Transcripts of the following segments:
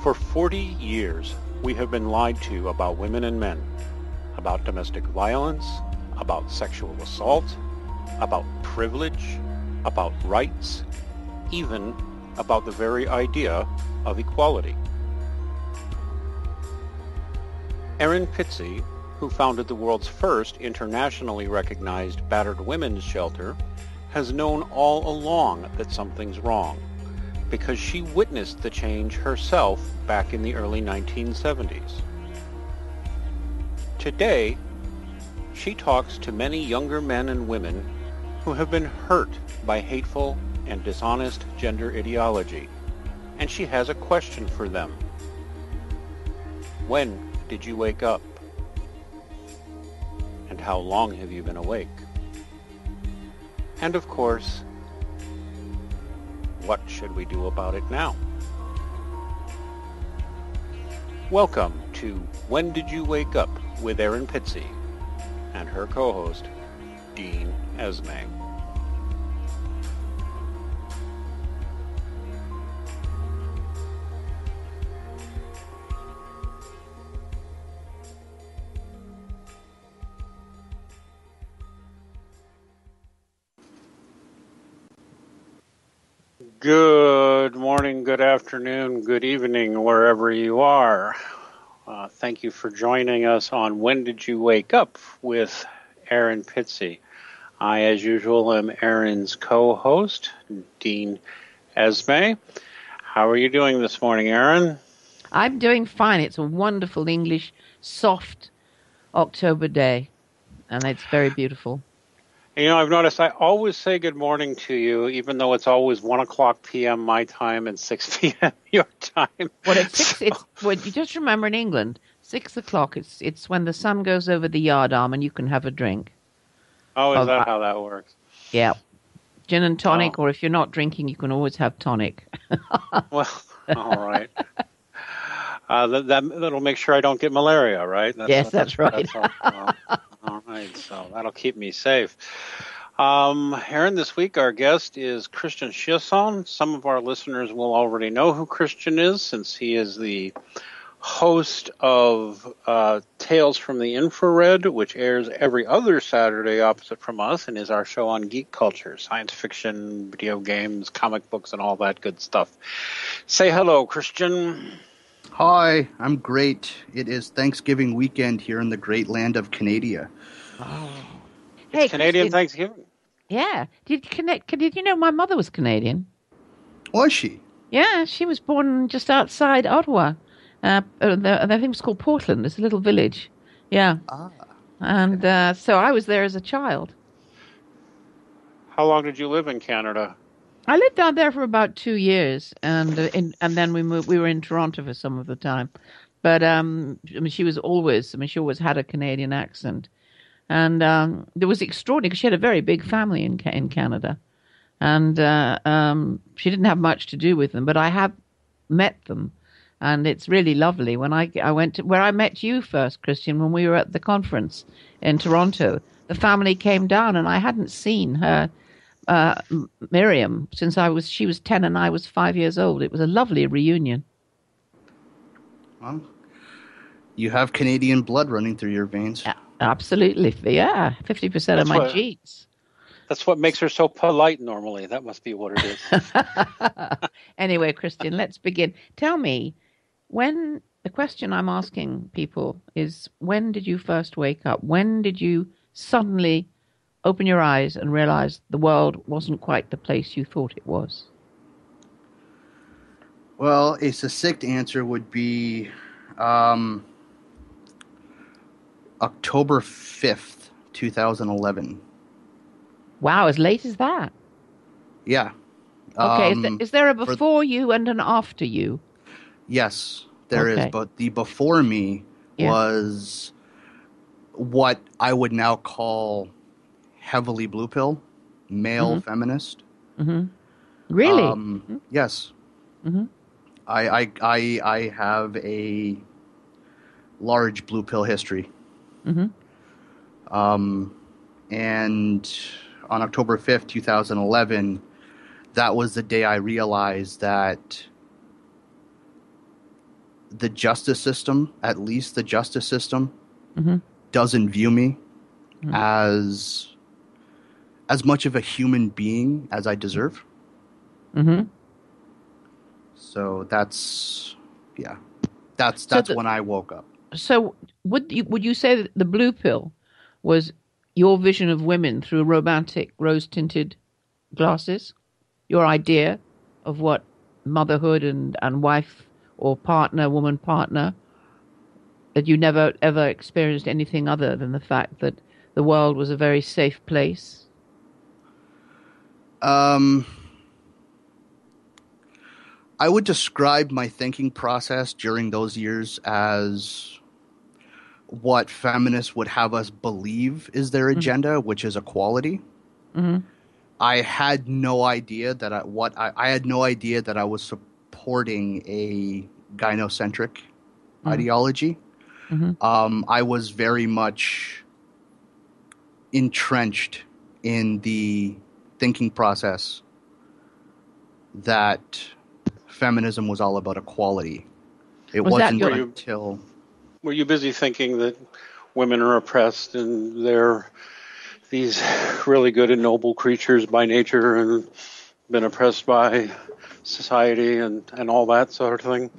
For 40 years, we have been lied to about women and men, about domestic violence, about sexual assault, about privilege, about rights, even about the very idea of equality. Erin Pizzey, who founded the world's first internationally recognized battered women's shelter, has known all along that something's wrong, because she witnessed the change herself back in the early 1970s. Today, she talks to many younger men and women who have been hurt by hateful and dishonest gender ideology, and she has a question for them. When did you wake up? And how long have you been awake? And of course, what should we do about it now? Welcome to When Did You Wake Up with Erin Pizzey and her co-host, Dean Esme. Good morning, good afternoon, good evening, wherever you are. Thank you for joining us on When Did You Wake Up with Erin Pizzey. I, as usual, am Erin's co-host, Dean Esme. How are you doing this morning, Erin? I'm doing fine. It's a wonderful English, soft October day, and it's very beautiful. You know, I've noticed I always say good morning to you, even though it's always 1 o'clock p.m. my time and 6 p.m. your time. Well, you just remember in England, 6 o'clock, it's when the sun goes over the yard arm and you can have a drink. Oh, is that how that works? Yeah. Gin and tonic, or if you're not drinking, you can always have tonic. Well, all right. That'll make sure I don't get malaria, right? That's right. All right, so that'll keep me safe. Erin, this week our guest is Christian Chiasson. Some of our listeners will already know who Christian is, since he is the host of Tales from the Infrared, which airs every other Saturday opposite from us, and is our show on geek culture, science fiction, video games, comic books, and all that good stuff. Say hello, Christian. Hi, I'm great. It is Thanksgiving weekend here in the great land of Canada. Oh. It's Hey, Canadian Christian. Thanksgiving. Yeah. Did you know my mother was Canadian? Was she? Yeah, she was born just outside Ottawa. I think it was called Portland. It's a little village. Yeah. Ah. And so I was there as a child. How long did you live in Canada? I lived down there for about 2 years, and then we moved. We were in Toronto for some of the time, but she always had a Canadian accent, and it was extraordinary because she had a very big family in Canada, and she didn't have much to do with them, but I have met them, and it's really lovely. When I went to where I met you first, Christian, when we were at the conference in Toronto, the family came down, and I hadn't seen her. Miriam, since she was 10 and I was 5 years old. It was a lovely reunion. Well, you have Canadian blood running through your veins. Yeah, absolutely. Yeah, 50% of my genes. That's what makes her so polite normally. That must be what it is. Anyway, Christian, let's begin. Tell me, the question I'm asking people is, when did you first wake up? When did you suddenly open your eyes and realize the world wasn't quite the place you thought it was? Well, a succinct answer would be October 5th, 2011. Wow, as late as that? Yeah. Okay, is there a before you and an after you? Yes, there is. But the before me was what I would now call heavily blue pill, male feminist. Mm-hmm. Really? Yes. Mm-hmm. I have a large blue pill history. Mm-hmm. And on October 5th, 2011, that was the day I realized that the justice system, at least the justice system, mm-hmm. doesn't view me mm-hmm. as much of a human being as I deserve. Mm-hmm. So that's when I woke up. So would you say that the blue pill was your vision of women through romantic rose-tinted glasses? Your idea of what motherhood and wife or partner, woman partner, that you never ever experienced anything other than the fact that the world was a very safe place? I would describe my thinking process during those years as what feminists would have us believe is their agenda, mm-hmm. which is equality. Mm-hmm. I had no idea that I had no idea that I was supporting a gynocentric mm-hmm. ideology. Mm-hmm. I was very much entrenched in the thinking process that feminism was all about equality. It wasn't until... Were you busy thinking that women are oppressed and they're these really good and noble creatures by nature and been oppressed by society and all that sort of thing?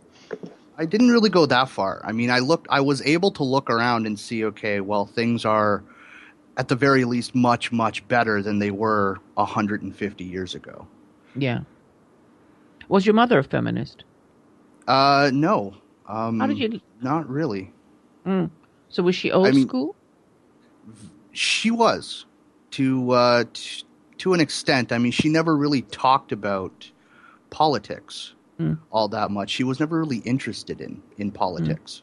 I didn't really go that far. I mean, I was able to look around and see, okay, well, things are at the very least much, much better than they were 150 years ago. Yeah. Was your mother a feminist? No. How did you? Not really. Mm. So was she old school? She was, to an extent. I mean, she never really talked about politics all that much. She was never really interested in politics.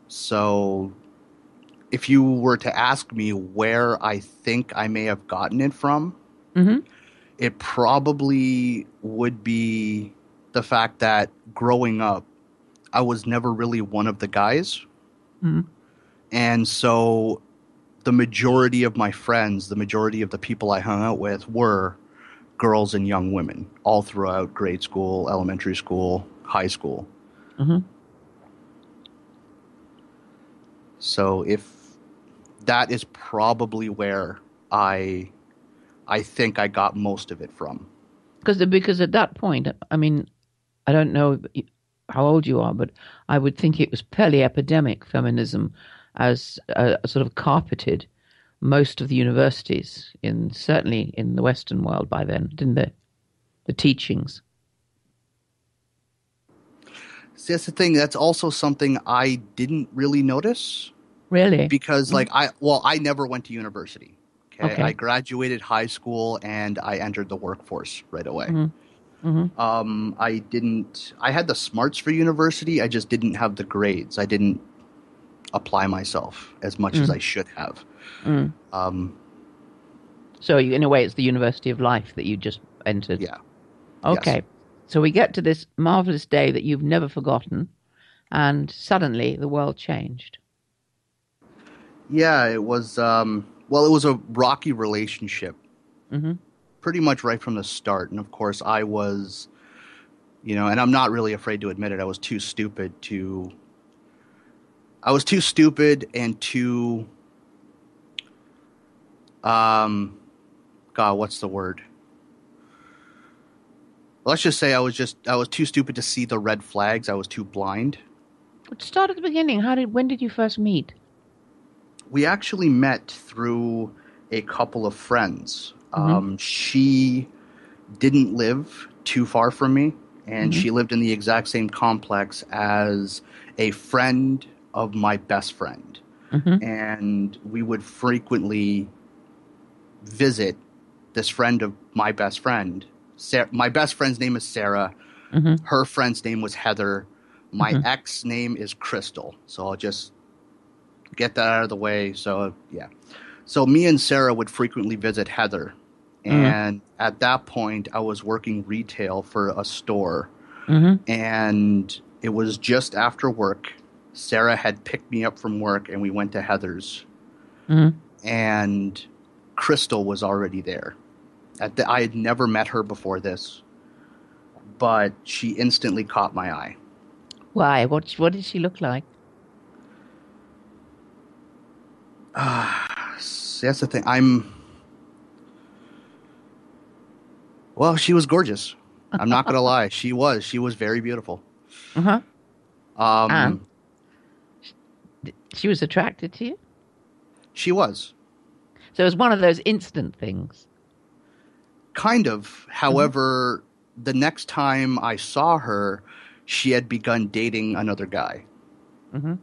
So, if you were to ask me where I think I may have gotten it from, mm-hmm. it probably would be the fact that growing up, I was never really one of the guys. Mm-hmm. And so the majority of my friends, the majority of the people I hung out with were girls and young women all throughout grade school, elementary school, high school. Mm-hmm. So if that is probably where I think I got most of it from. Because at that point, I mean, I don't know how old you are, but I would think it was fairly epidemic, feminism, as sort of carpeted most of the universities, certainly in the Western world by then, didn't they? The teachings. See, that's the thing. That's also something I didn't really notice. Really? Because, I never went to university. Okay. I graduated high school and I entered the workforce right away. Mm-hmm. Mm-hmm. I had the smarts for university. I just didn't have the grades. I didn't apply myself as much as I should have. So in a way, it's the University of Life that you just entered. Yeah. Okay. Yes. So we get to this marvelous day that you've never forgotten, and suddenly the world changed. Yeah, it was, it was a rocky relationship. Mm-hmm. Pretty much right from the start. And of course I was, and I'm not really afraid to admit it, I was too stupid and too, God, what's the word? Let's just say I was too stupid to see the red flags. I was too blind. Let's start at the beginning. When did you first meet? We actually met through a couple of friends. Mm-hmm. She didn't live too far from me, and mm-hmm. she lived in the exact same complex as a friend of my best friend. Mm-hmm. And we would frequently visit this friend of my best friend. My best friend's name is Sarah. Mm-hmm. Her friend's name was Heather. My mm-hmm. ex name is Crystal. So I'll just get that out of the way. So, yeah. So me and Sarah would frequently visit Heather. And at that point, I was working retail for a store. Mm-hmm. And it was just after work. Sarah had picked me up from work, and we went to Heather's. Mm-hmm. And Crystal was already there. I had never met her before this. but she instantly caught my eye. Why? What did she look like? See, that's the thing. Well, she was gorgeous. I'm not going to lie. She was very beautiful. Uh-huh. And Um, she was attracted to you? she was. So it was one of those instant things. Kind of. However, the next time I saw her, she had begun dating another guy. Mm-hmm.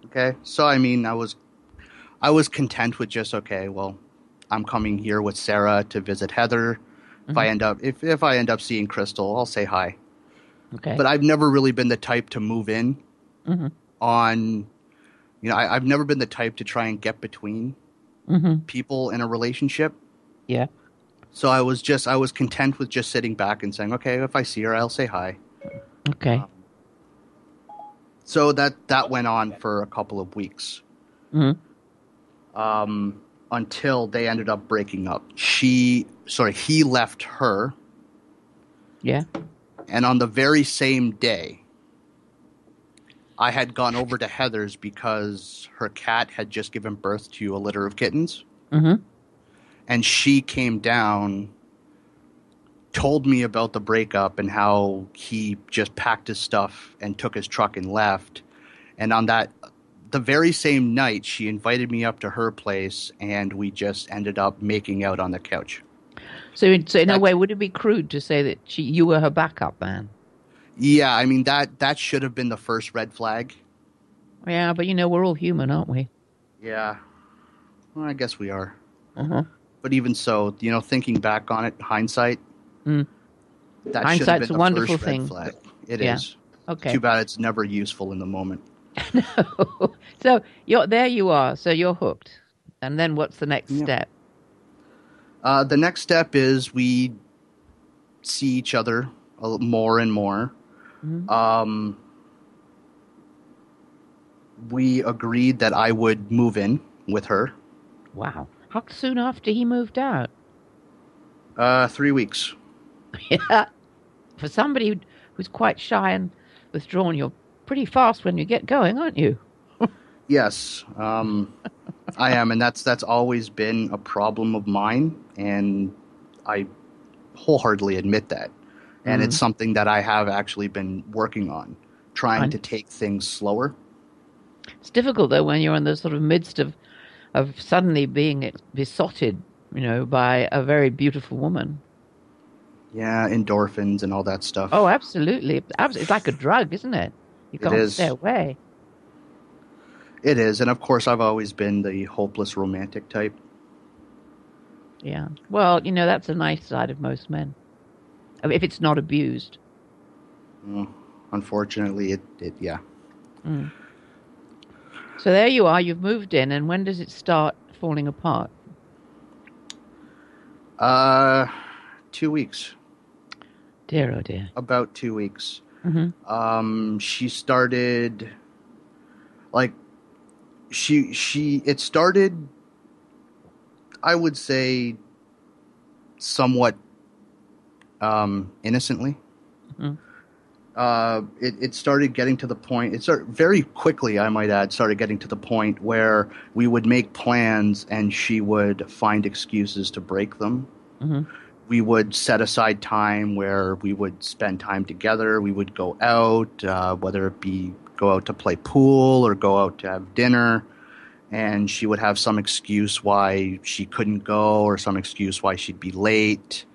Okay? So, I mean, I was content with just, okay, well, I'm coming here with Sarah to visit Heather. If I end up seeing Crystal, I'll say hi. Okay. But I've never really been the type to move in on, I've never been the type to try and get between people in a relationship. Yeah. So I was content with just sitting back and saying, okay, if I see her, I'll say hi. Okay. So that went on for a couple of weeks. Until they ended up breaking up. He left her. Yeah. And on the very same day, I had gone over to Heather's because her cat had just given birth to a litter of kittens. And she came down, told me about the breakup and how he just packed his stuff and took his truck and left. And on the very same night, she invited me up to her place, and we just ended up making out on the couch. So in a way, would it be crude to say that you were her backup man? Yeah, I mean, that should have been the first red flag. Yeah, but we're all human, aren't we? Yeah. Well, I guess we are. But even so, thinking back on it, hindsight, that should have Hindsight's been a the wonderful first thing. red flag. It Yeah. is. Okay. Too bad it's never useful in the moment. No. So there you are. So you're hooked. And then what's the next step? The next step is we see each other more and more. We agreed that I would move in with her. Wow. How soon after he moved out? 3 weeks. Yeah. For somebody who's quite shy and withdrawn, you're pretty fast when you get going, aren't you? Yes, I am, and that's always been a problem of mine, and I wholeheartedly admit that. And it's something that I have actually been working on, trying to take things slower. It's difficult, though, when you're in the sort of midst of suddenly being besotted, by a very beautiful woman. Yeah, endorphins and all that stuff. Oh, absolutely. It's like a drug, isn't it? You can't stay away. It is, and of course I've always been the hopeless romantic type. Yeah. Well, that's a nice side of most men. If it's not abused. Unfortunately, yeah. So there you are, you've moved in, and when does it start falling apart? 2 weeks. Dear, oh dear. About 2 weeks. She started, it started, I would say, somewhat innocently. It started getting to the point, very quickly, I might add, started getting to the point where we would make plans and she would find excuses to break them. We would set aside time where we would spend time together. We would go out, whether it be go out to play pool or go out to have dinner. And she would have some excuse why she couldn't go or some excuse why she'd be late.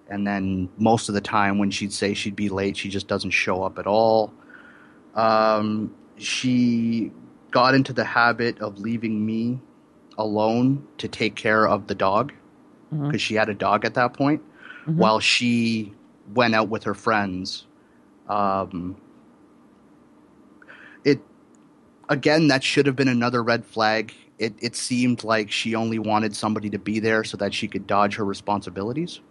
And then most of the time when she'd say she'd be late, she just doesn't show up at all. She got into the habit of leaving me alone to take care of the dog, because she had a dog at that point, while she went out with her friends. Again, that should have been another red flag. It seemed like she only wanted somebody to be there so that she could dodge her responsibilities.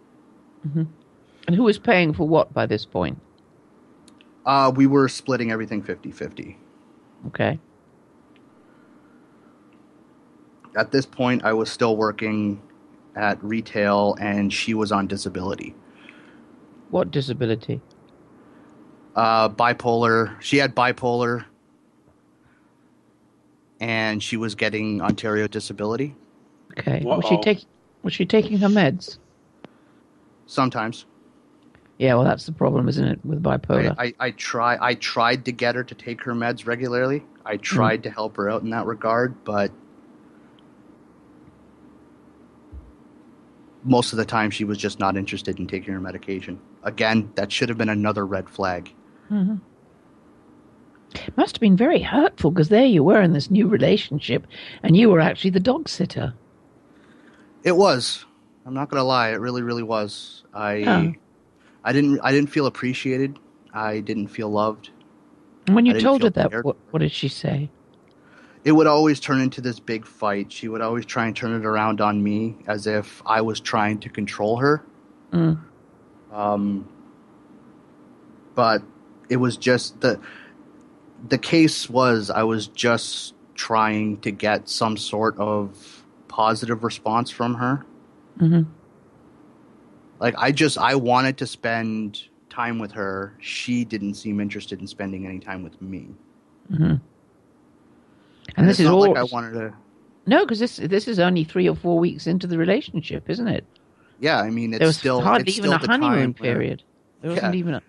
And who was paying for what by this point? We were splitting everything 50-50. Okay. At this point, I was still working at retail, and she was on disability. What disability? Bipolar. She had bipolar, and she was getting Ontario disability. Okay. Uh-oh. Was she taking her meds? Sometimes. Yeah, well, that's the problem, isn't it, with bipolar? I tried to get her to take her meds regularly. I tried to help her out in that regard, but most of the time she was just not interested in taking her medication. Again, that should have been another red flag. Mm-hmm. It must have been very hurtful because there you were in this new relationship and you were actually the dog sitter. It was. I'm not going to lie. It really, really was. I didn't feel appreciated. I didn't feel loved. And when you told her that, what did she say? It would always turn into this big fight. She would always try and turn it around on me as if I was trying to control her. But it was just the case was I was just trying to get some sort of positive response from her. Mm-hmm. Like I wanted to spend time with her. She didn't seem interested in spending any time with me. Mm-hmm. And this is not all like I wanted to. No, because this is only 3 or 4 weeks into the relationship, isn't it? Yeah, I mean, there was hardly even a honeymoon period. There wasn't even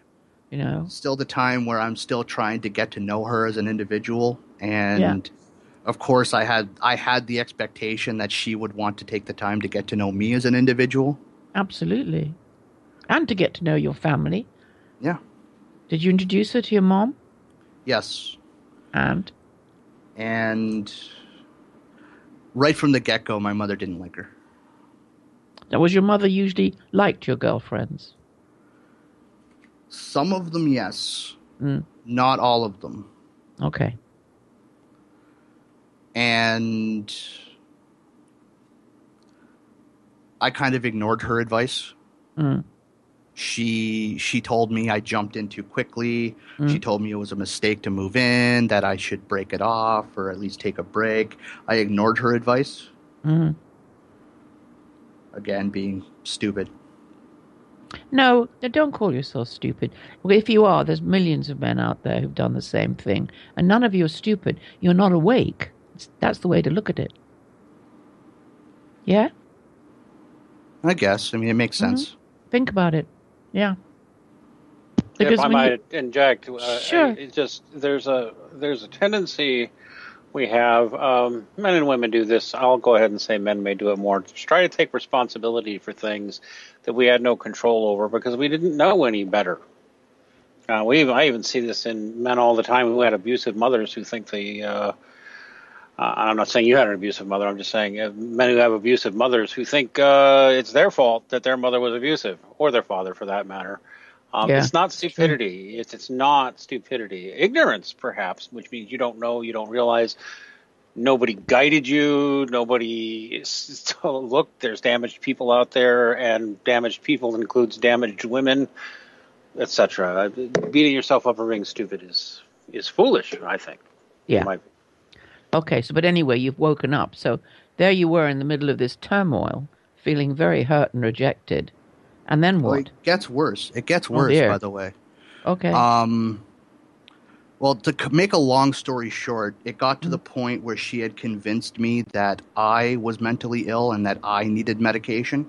still the time where I'm still trying to get to know her as an individual, and of course, I had the expectation that she would want to take the time to get to know me as an individual. Absolutely, and to get to know your family. Yeah. Did you introduce her to your mom? Yes. And right from the get-go, my mother didn't like her. Now, was your mother usually liked your girlfriends? Some of them, yes. Not all of them. Okay. And I kind of ignored her advice. She told me I jumped in too quickly. She told me it was a mistake to move in, that I should break it off or at least take a break. I ignored her advice. Again, being stupid. No, don't call yourself stupid. If you are, there's millions of men out there who've done the same thing. And none of you are stupid. You're not awake. That's the way to look at it. Yeah? I guess. I mean, it makes sense. Think about it. Yeah. Because if I might inject, sure. It's just there's a tendency we have. Men and women do this. I'll go ahead and say men may do it more. Just try to take responsibility for things that we had no control over because we didn't know any better. I even see this in men all the time who had abusive mothers who think they. I'm not saying you had an abusive mother. I'm just saying men who have abusive mothers who think it's their fault that their mother was abusive, or their father for that matter. It's not stupidity. It's not stupidity. Ignorance, perhaps, which means you don't know, you don't realize. Nobody guided you. Nobody look. There's damaged people out there, and damaged people includes damaged women, etc. Beating yourself up for being stupid is foolish, I think. Yeah. Okay, but anyway, you've woken up. So there you were in the middle of this turmoil, feeling very hurt and rejected. And then what? Well, it gets worse. It gets worse, by the way. Okay. Well, to make a long story short, it got to the point where she had convinced me that I was mentally ill and that I needed medication.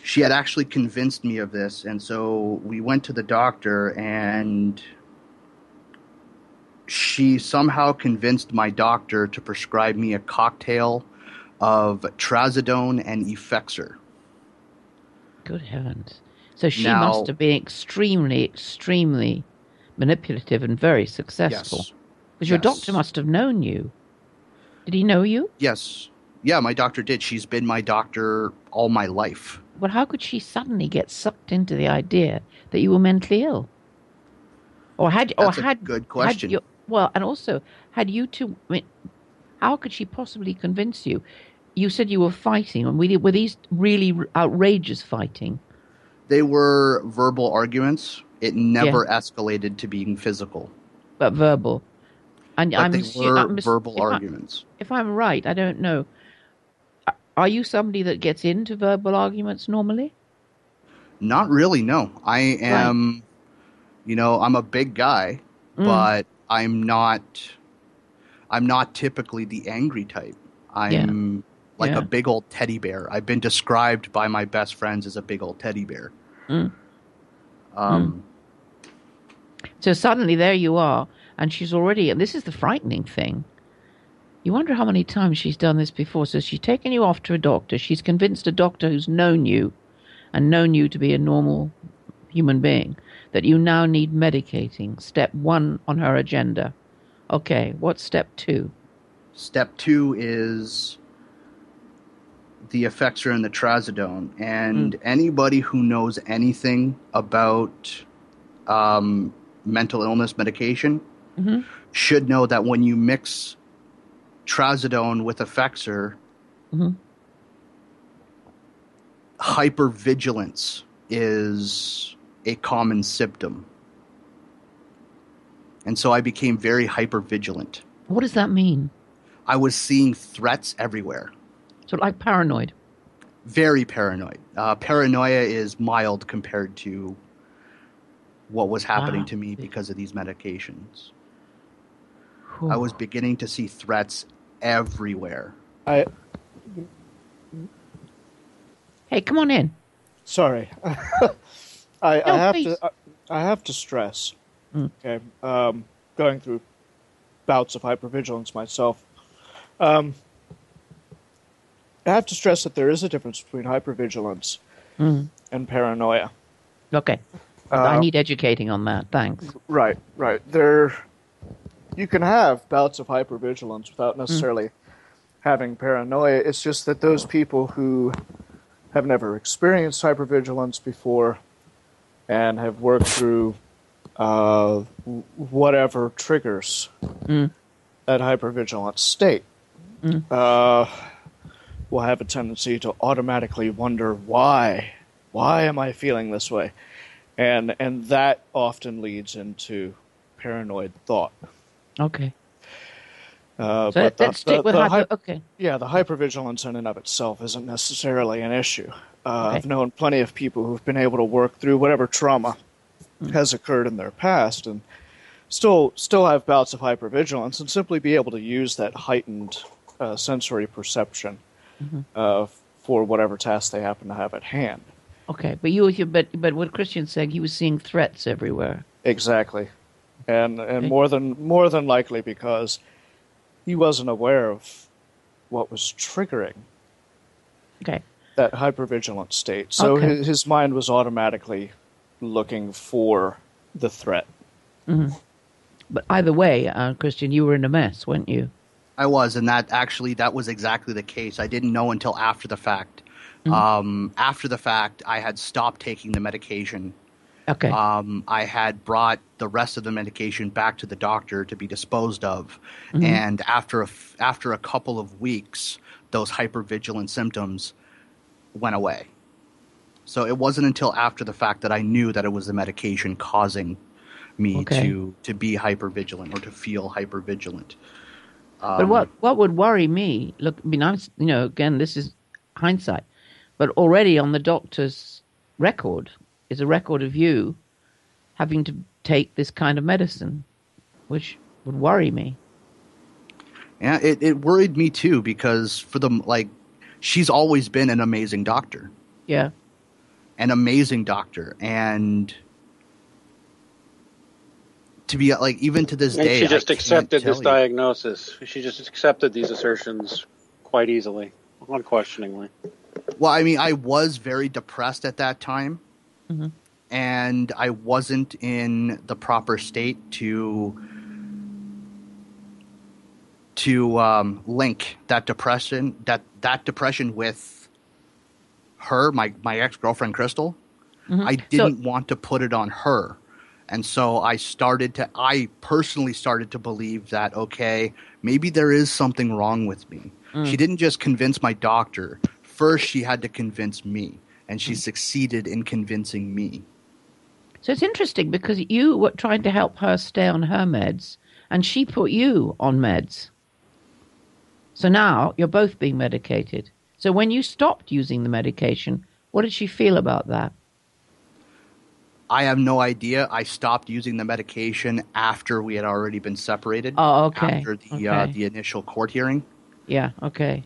She had actually convinced me of this, and so we went to the doctor, and she somehow convinced my doctor to prescribe me a cocktail of trazodone and Effexor. Good heavens. So she must have been extremely, extremely manipulative and very successful. Yes. Because your doctor must have known you. Did he know you? Yes. Yeah, my doctor did. She's been my doctor all my life. But how could she suddenly get sucked into the idea that you were mentally ill? That's a good question. And also, had you two... I mean, how could she possibly convince you? You said you were fighting, and were these really outrageous fighting? They were verbal arguments. It never escalated to being physical. But verbal. And they were verbal arguments. If I'm right, I don't know. Are you somebody that gets into verbal arguments normally? Not really, no. I am... I'm a big guy, but I'm not typically the angry type. I'm like a big old teddy bear. I've been described by my best friends as a big old teddy bear. So suddenly there you are, and she's already, and this is the frightening thing. You wonder how many times she's done this before. So she's taken you off to a doctor. She's convinced a doctor who's known you and known you to be a normal human being that you now need medicating. Step 1 on her agenda. Okay, what's step 2? Step 2 is the effects are in the trazodone. And anybody who knows anything about mental illness medication should know that when you mix trazodone with Effexor, hypervigilance is a common symptom. And so I became very hypervigilant. What does that mean? I was seeing threats everywhere. So like paranoid? Very paranoid. Paranoia is mild compared to what was happening to me because of these medications. I was beginning to see threats everywhere. Hey, come on in. Sorry. I have to stress. Okay, going through bouts of hypervigilance myself. I have to stress that there is a difference between hypervigilance and paranoia. Okay. I need educating on that. Thanks. Right. You can have bouts of hypervigilance without necessarily having paranoia. It's just that those people who have never experienced hypervigilance before and have worked through whatever triggers that hypervigilance state will have a tendency to automatically wonder why am I feeling this way, and that often leads into paranoid thought. Okay. But let's stick with okay. Yeah, the hypervigilance in and of itself isn't necessarily an issue. I've known plenty of people who've been able to work through whatever trauma has occurred in their past and still have bouts of hypervigilance and simply be able to use that heightened sensory perception for whatever task they happen to have at hand. Okay, but but what Christian's saying, he was seeing threats everywhere. Exactly, and more than likely because he wasn't aware of what was triggering that hypervigilant state. So his mind was automatically looking for the threat. But either way, Christian, you were in a mess, weren't you? I was, and that was exactly the case. I didn't know until after the fact. After the fact, I had stopped taking the medication. Okay. I had brought the rest of the medication back to the doctor to be disposed of, and after a couple of weeks, those hypervigilant symptoms went away. So it wasn't until after the fact that I knew that it was the medication causing me to be hypervigilant or to feel hypervigilant. But what would worry me? Look, I mean, again, this is hindsight, but already on the doctor's record is a record of you having to take this kind of medicine, which would worry me. Yeah, it worried me too because she's always been an amazing doctor. Yeah. An amazing doctor, and to be even to this day, she just accepted this diagnosis. She just accepted these assertions quite easily, unquestioningly. Well, I mean, I was very depressed at that time, and I wasn't in the proper state to link that depression with her, my ex-girlfriend Crystal. I didn't want to put it on her. And so I personally started to believe that, okay, maybe there is something wrong with me. She didn't just convince my doctor. First, she had to convince me, and she succeeded in convincing me. So it's interesting because you were trying to help her stay on her meds, and she put you on meds. So now you're both being medicated. So when you stopped using the medication, what did she feel about that? I have no idea. I stopped using the medication after we had already been separated. Oh, okay. After the initial court hearing. Yeah, okay.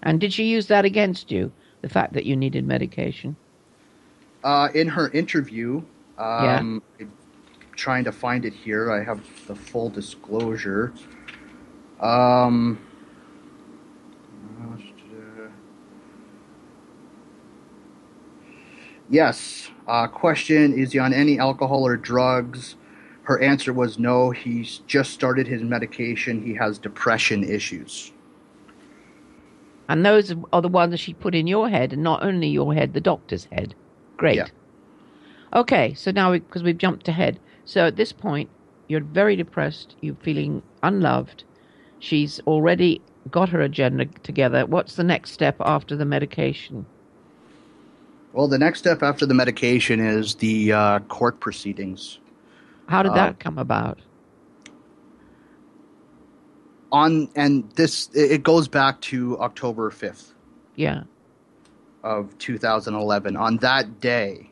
And did she use that against you, the fact that you needed medication? In her interview, I'm trying to find it here. I have the full disclosure. Yes. Question, is he on any alcohol or drugs? Her answer was no. He's just started his medication. He has depression issues. And those are the ones that she put in your head, and not only your head, the doctor's head. Great. Yeah. Okay, so now, because we've jumped ahead. So at this point, you're very depressed. You're feeling unloved. She's already got her agenda together. What's the next step after the medication? Well, the next step after the medication is the court proceedings. How did that come about? It goes back to October 5th. Yeah. Of 2011. On that day,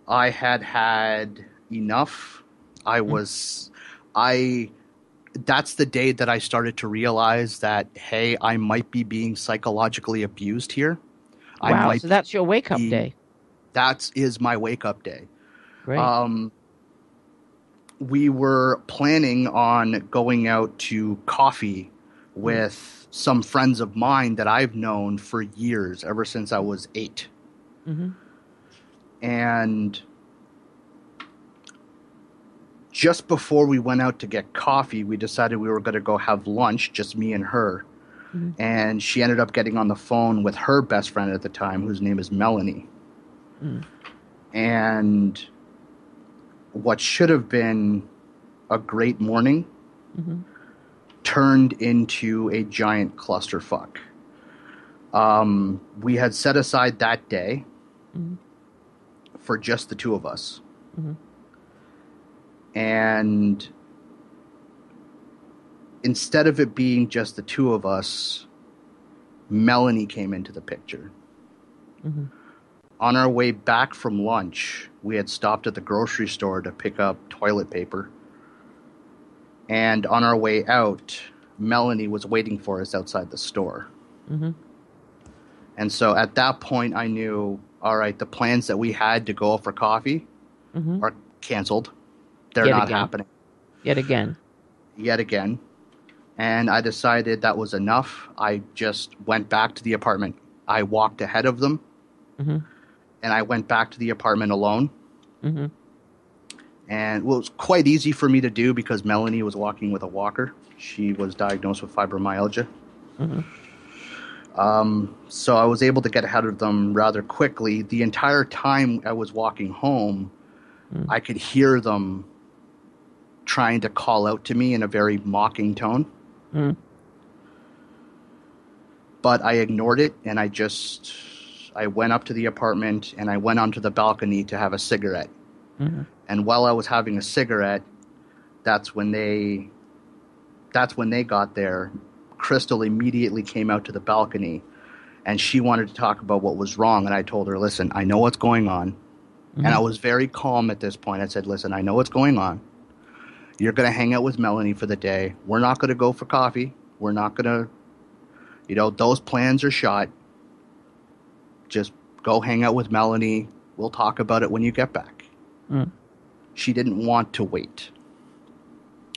I had enough. That's the day that I started to realize that, hey, I might be being psychologically abused here. Wow, so that's your wake-up day. That is my wake-up day. Great. We were planning on going out to coffee with some friends of mine that I've known for years, ever since I was 8. Mm-hmm. And just before we went out to get coffee, we decided we were going to go have lunch, just me and her. Mm-hmm. And she ended up getting on the phone with her best friend at the time, whose name is Melanie. Mm. And what should have been a great morning turned into a giant clusterfuck. We had set aside that day for just the two of us. Mm-hmm. And instead of it being just the two of us, Melanie came into the picture. Mm-hmm. On our way back from lunch, we had stopped at the grocery store to pick up toilet paper. And on our way out, Melanie was waiting for us outside the store. Mm-hmm. And so at that point, I knew, all right, the plans that we had to go out for coffee are canceled. They're not happening. Yet again. And I decided that was enough. I just went back to the apartment. I walked ahead of them. Mm-hmm. And I went back to the apartment alone. Mm-hmm. And it was quite easy for me to do because Melanie was walking with a walker. She was diagnosed with fibromyalgia. Mm-hmm. So I was able to get ahead of them rather quickly. The entire time I was walking home, I could hear them trying to call out to me in a very mocking tone. But I ignored it, and I went up to the apartment, and I went onto the balcony to have a cigarette. Mm-hmm. And while I was having a cigarette, that's when they got there. Crystal immediately came out to the balcony, and she wanted to talk about what was wrong. And I told her, listen, I know what's going on. Mm-hmm. And I was very calm at this point. I said, listen, I know what's going on. You're going to hang out with Melanie for the day. We're not going to go for coffee. We're not going to, those plans are shot. Just go hang out with Melanie. We'll talk about it when you get back. She didn't want to wait.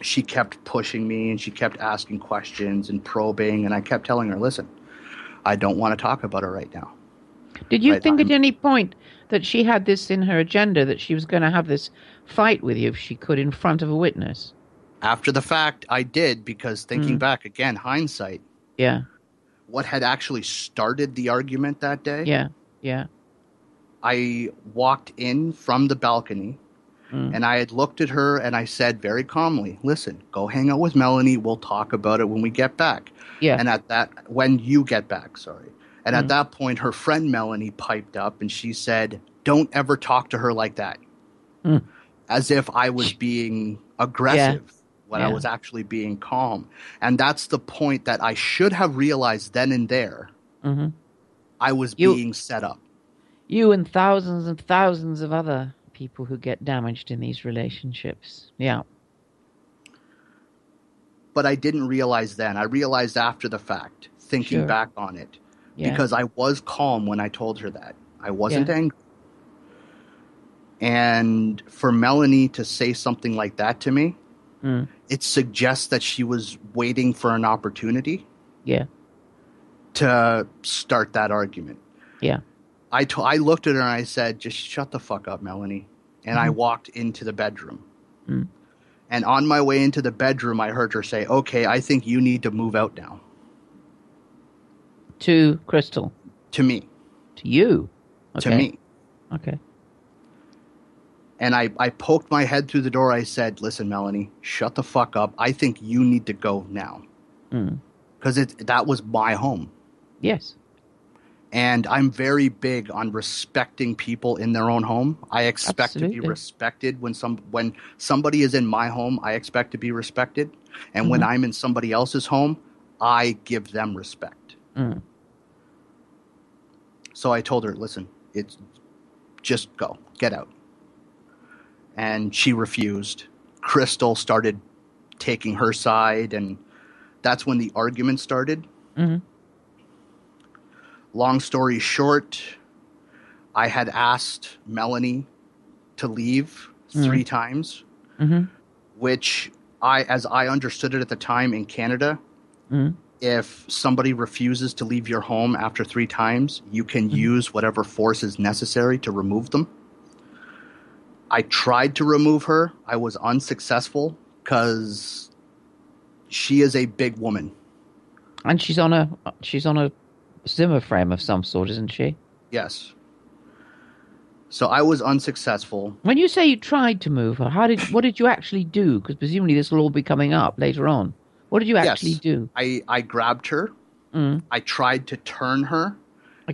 She kept pushing me, and she kept asking questions and probing, and I kept telling her, listen, I don't want to talk about it right now. Did you think at any point that she had this in her agenda, that she was going to have this fight with you if she could in front of a witness? After the fact, I did, because thinking back, again, hindsight. Yeah. What had actually started the argument that day? Yeah. I walked in from the balcony, and I had looked at her, and I said very calmly, listen, go hang out with Melanie. We'll talk about it when we get back. Yeah. And when you get back, sorry. And at that point, her friend Melanie piped up, and she said, don't ever talk to her like that. As if I was being aggressive when I was actually being calm. And that's the point that I should have realized then and there. I was being set up. You and thousands of other people who get damaged in these relationships. Yeah. But I didn't realize then. I realized after the fact, thinking back on it. Yeah. Because I was calm when I told her that. I wasn't angry. And for Melanie to say something like that to me, it suggests that she was waiting for an opportunity to start that argument. Yeah. I looked at her and I said, just shut the fuck up, Melanie. And I walked into the bedroom. And on my way into the bedroom, I heard her say, okay, I think you need to move out now. To Crystal? To me. To you? Okay. To me. Okay. And I poked my head through the door. I said, listen, Melanie, shut the fuck up. I think you need to go now. Because that was my home. Yes. And I'm very big on respecting people in their own home. I expect to be respected when somebody is in my home. I expect to be respected, and when I'm in somebody else's home, I give them respect. So I told her, "Listen, it's just go, get out." And she refused. Crystal started taking her side, and that's when the argument started. Long story short, I had asked Melanie to leave 3 times, which as I understood it at the time in Canada, if somebody refuses to leave your home after 3 times, you can use whatever force is necessary to remove them. I tried to remove her. I was unsuccessful because she is a big woman. And she's on a Zimmer frame of some sort, isn't she? Yes. So I was unsuccessful. When you say you tried to move her, what did you actually do? Because presumably this will all be coming up later on. What did you actually do? I grabbed her. I tried to turn her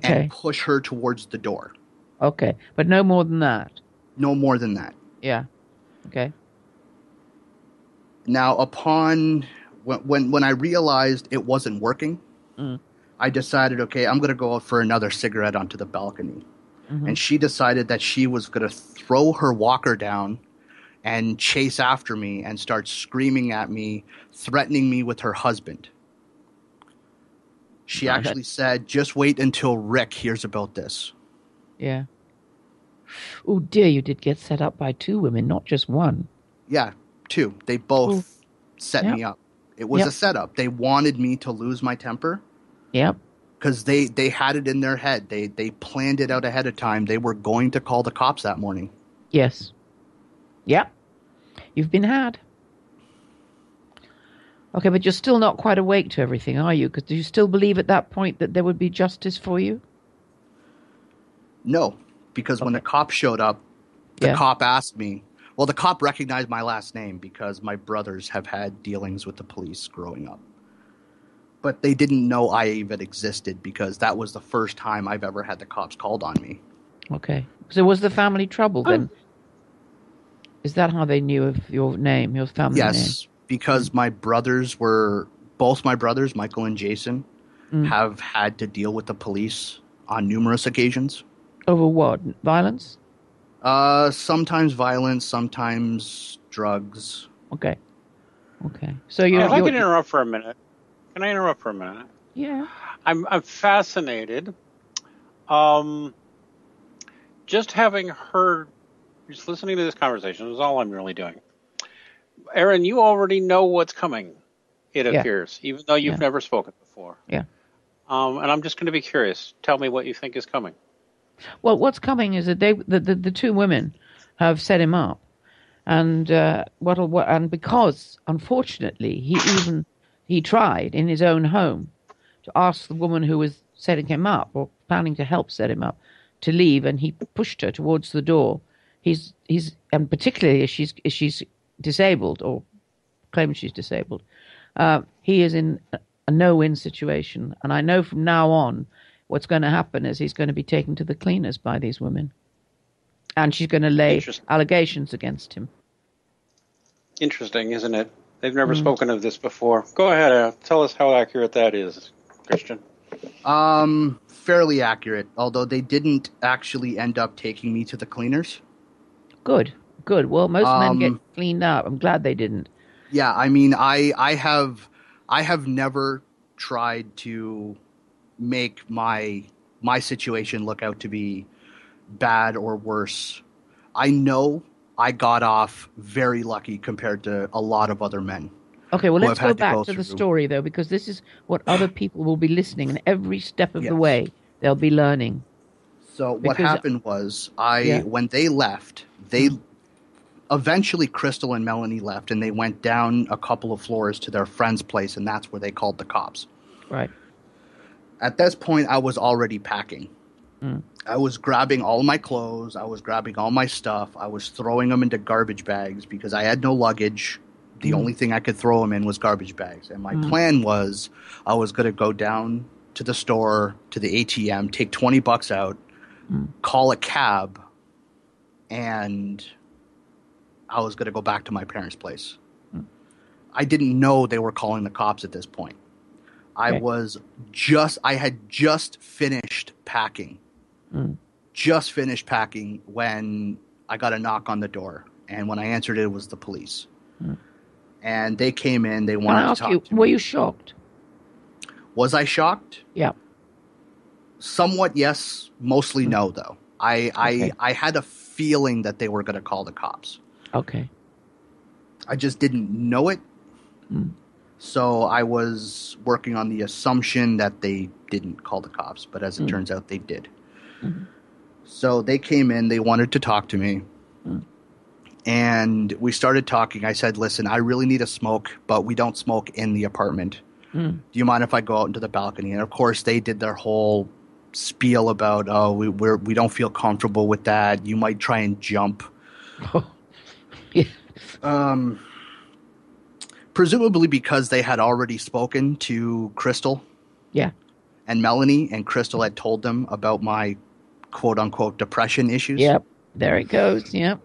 and push her towards the door. Okay, but no more than that. No more than that. Yeah. Okay. Now, when I realized it wasn't working, I decided, okay, I'm going to go out for another cigarette onto the balcony. And she decided that she was going to throw her walker down and chase after me and start screaming at me, threatening me with her husband. She actually said, just wait until Rick hears about this. Yeah. Oh, dear, you did get set up by 2 women, not just one. Yeah, 2. They both set me up. It was a setup. They wanted me to lose my temper. Yep. Because they had it in their head. They planned it out ahead of time. They were going to call the cops that morning. Yes. Yep. You've been had. Okay, but you're still not quite awake to everything, are you? Because do you still believe at that point that there would be justice for you? No, because when the cop showed up, the cop asked me. Well, the cop recognized my last name because my brothers have had dealings with the police growing up. But they didn't know I even existed because that was the first time I've ever had the cops called on me. Okay. So was the family trouble then? Is that how they knew of your name, your family name? Yes, because both my brothers, Michael and Jason, have had to deal with the police on numerous occasions. Over what? Violence? Sometimes violence, sometimes drugs. Okay. So if I can interrupt for a minute. Can I interrupt for a minute? Yeah. I'm fascinated. Just having heard, just listening to this conversation is all I'm really doing. Erin, you already know what's coming, it appears, even though you've never spoken before. Yeah. And I'm just going to be curious. Tell me what you think is coming. Well, what's coming is that the 2 women have set him up, and and because unfortunately he tried in his own home to ask the woman who was setting him up or planning to help set him up to leave, and he pushed her towards the door. He's and particularly as she's disabled or claims she's disabled, he is in a no-win situation. And I know from now on what's going to happen is he's going to be taken to the cleaners by these women, and she's going to lay allegations against him. Interesting, isn't it? They've never spoken of this before. Go ahead, tell us how accurate that is, Christian. fairly accurate, although they didn't actually end up taking me to the cleaners. Good. Well, most men get cleaned up. I'm glad they didn't. Yeah, I mean, I have never tried to make my situation look out to be bad or worse. I know I got off very lucky compared to a lot of other men. Okay, well, let's go back to the story, though, because this is what other people will be listening, and every step of the way they'll be learning. So what happened was, when they left, eventually Crystal and Melanie left, and they went down a couple of floors to their friend's place, and that's where they called the cops. Right. At this point, I was already packing. I was grabbing all my clothes. I was grabbing all my stuff. I was throwing them into garbage bags because I had no luggage. The only thing I could throw them in was garbage bags. And my plan was I was going to go down to the store, to the ATM, take $20 out, call a cab, and I was going to go back to my parents' place. I didn't know they were calling the cops at this point. I had just finished packing. Just finished packing when I got a knock on the door. And when I answered it, it was the police. And they came in. They wanted to talk to me. Were you shocked? Was I shocked? Yeah. Somewhat, yes. Mostly no, though. I had a feeling that they were going to call the cops. Okay. I just didn't know it. So I was working on the assumption that they didn't call the cops. But as it turns out, they did. So they came in. They wanted to talk to me. And we started talking. I said, listen, I really need a smoke, but we don't smoke in the apartment. Do you mind if I go out into the balcony? And, of course, they did their whole spiel about, we don't feel comfortable with that. You might try and jump. Presumably because they had already spoken to Crystal and Melanie, and Crystal had told them about my quote-unquote depression issues. Yep, there it goes, yep.